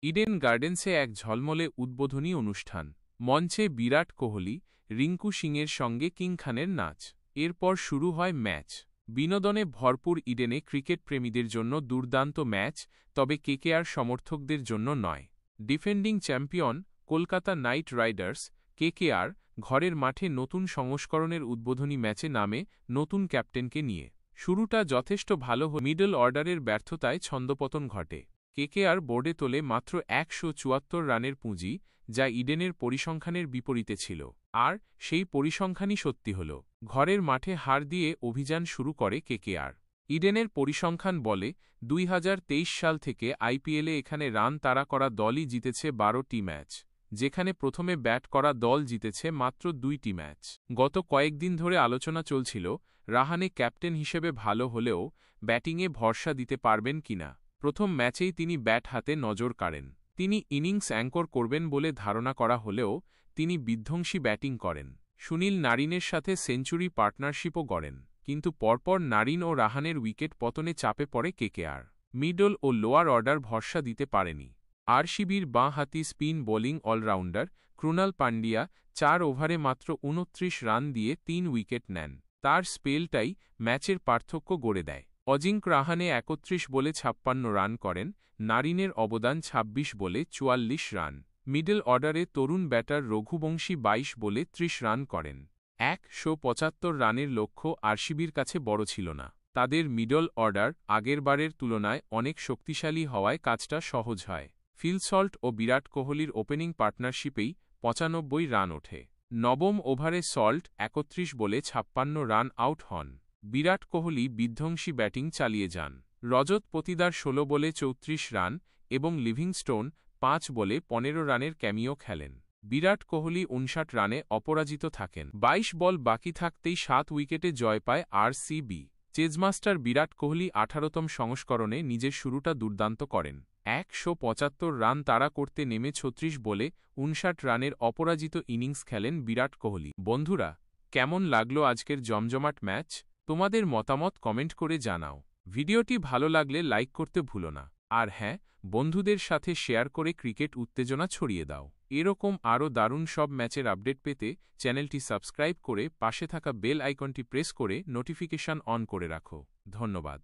Eden গার্ডেন্সে এক ঝলমলে উদ্বোধনী অনুষ্ঠান। মঞ্চে বিরাট কোহলি, রিঙ্কু সিংয়ের সঙ্গে কিং খানের নাচ। এরপর শুরু হয় ম্যাচ। বিনোদনে ভরপুর ইডেনে ক্রিকেট প্রেমীদের জন্য দুর্দান্ত ম্যাচ, তবে কেকেআর সমর্থকদের জন্য নয়। Defending champion Kolkata night Riders KKR ঘরের মাঠে নতুন সংস্করণের উদ্বোধনী ম্যাচে নামে নতুন ক্যাপ্টেনকে নিয়ে। শুরুটা যথেষ্ট ভালো হলেও মিডল অর্ডারের ব্যর্থতায় ছন্দপতন ঘটে। কেকেআর বোর্ডে তোলে মাত্র ১৭৪ রানের পুঁজি, যা ইডেনের পরিসংখ্যানের বিপরীতে ছিল। আর সেই পরিসংখ্যানই সত্যি হল। ঘরের মাঠে হার দিয়ে অভিযান শুরু করে কেকেআর। ইডেনের পরিসংখ্যান বলে ২০২৩ সাল থেকে আইপিএলে এখানে রান তাড়া করা দলই জিতেছে ১২টি ম্যাচ, যেখানে প্রথমে ব্যাট করা দল জিতেছে মাত্র ২টি ম্যাচ। গত কয়েকদিন ধরে আলোচনা চলছিল রাহানে ক্যাপ্টেন হিসেবে ভালো হলেও ব্যাটিংয়ে ভরসা দিতে পারবেন কিনা। প্রথম ম্যাচেই তিনি ব্যাট হাতে নজর কাড়েন। তিনি ইনিংস অ্যাঙ্কর করবেন বলে ধারণা করা হলেও তিনি বিধ্বংসী ব্যাটিং করেন। সুনীল নারিনের সাথে সেঞ্চুরি পার্টনারশিপও গড়েন, কিন্তু পরপর নারিন ও রাহানের উইকেট পতনে চাপে পড়ে কেকেআর। মিডল ও লোয়ার অর্ডার ভরসা দিতে পারেনি। আরসিবির বাঁ-হাতি spin bowling allrounder Krunal Pandya ৪ ওভারে মাত্র ২৯ রান দিয়ে ৩ উইকেট নেন। তার স্পেলটাই ম্যাচের পার্থক্য গড়ে দেয়। অজিঙ্ক রাহানে ৩১ বলে ৫৬ রান করেন, নারিনের অবদান ২৬ বলে ৪৪ রান। মিডল অর্ডারে তরুণ ব্যাটার রঘুবংশী ২২ বলে ৩০ রান করেন। ১৭৫ রানের লক্ষ্য আরসিবির কাছে বড় ছিল না। তাদের মিডল অর্ডার আগেরবারের তুলনায় অনেক শক্তিশালী হওয়ায় কাজটা সহজ হয়। ফিল সল্ট ও বিরাট কোহলির ওপেনিং পার্টনারশিপেই ৯৫ রান ওঠে। নবম ওভারে সল্ট ৩১ বলে ৫৬ রান আউট হন। বিরাট কোহলি বিধ্বংসী ব্যাটিং চালিয়ে যান। রজত পতিদার ১৬ বলে ৩৪ রান এবং লিভিংস্টোন ৫ বলে ১৫ রানের ক্যামিও খেলেন। বিরাট কোহলি ৫৯ রানে অপরাজিত থাকেন। ২২ বল বাকি থাকতেই ৭ উইকেটে জয় পায় আরসিবি। চেজমাস্টার বিরাট কোহলি ১৮তম সংস্করণে নিজের শুরুটা দুর্দান্ত করেন। ১৭৫ রান তাড়া করতে নেমে ৩৬ বলে ৫৯ রানের অপরাজিত ইনিংস খেলেন বিরাট কোহলি। বন্ধুরা, কেমন লাগলো আজকের জমজমাট ম্যাচ? তোমাদের মতামত কমেন্ট করে জানাও। ভিডিওটি ভালো লাগলে লাইক করতে ভুলো না। আর হ্যাঁ, বন্ধুদের সাথে শেয়ার করে ক্রিকেট উত্তেজনা ছড়িয়ে দাও। এরকম আরও দারুণ সব ম্যাচের আপডেট পেতে চ্যানেলটি সাবস্ক্রাইব করে পাশে থাকা বেল আইকনটি প্রেস করে নোটিফিকেশন অন করে রাখো। ধন্যবাদ।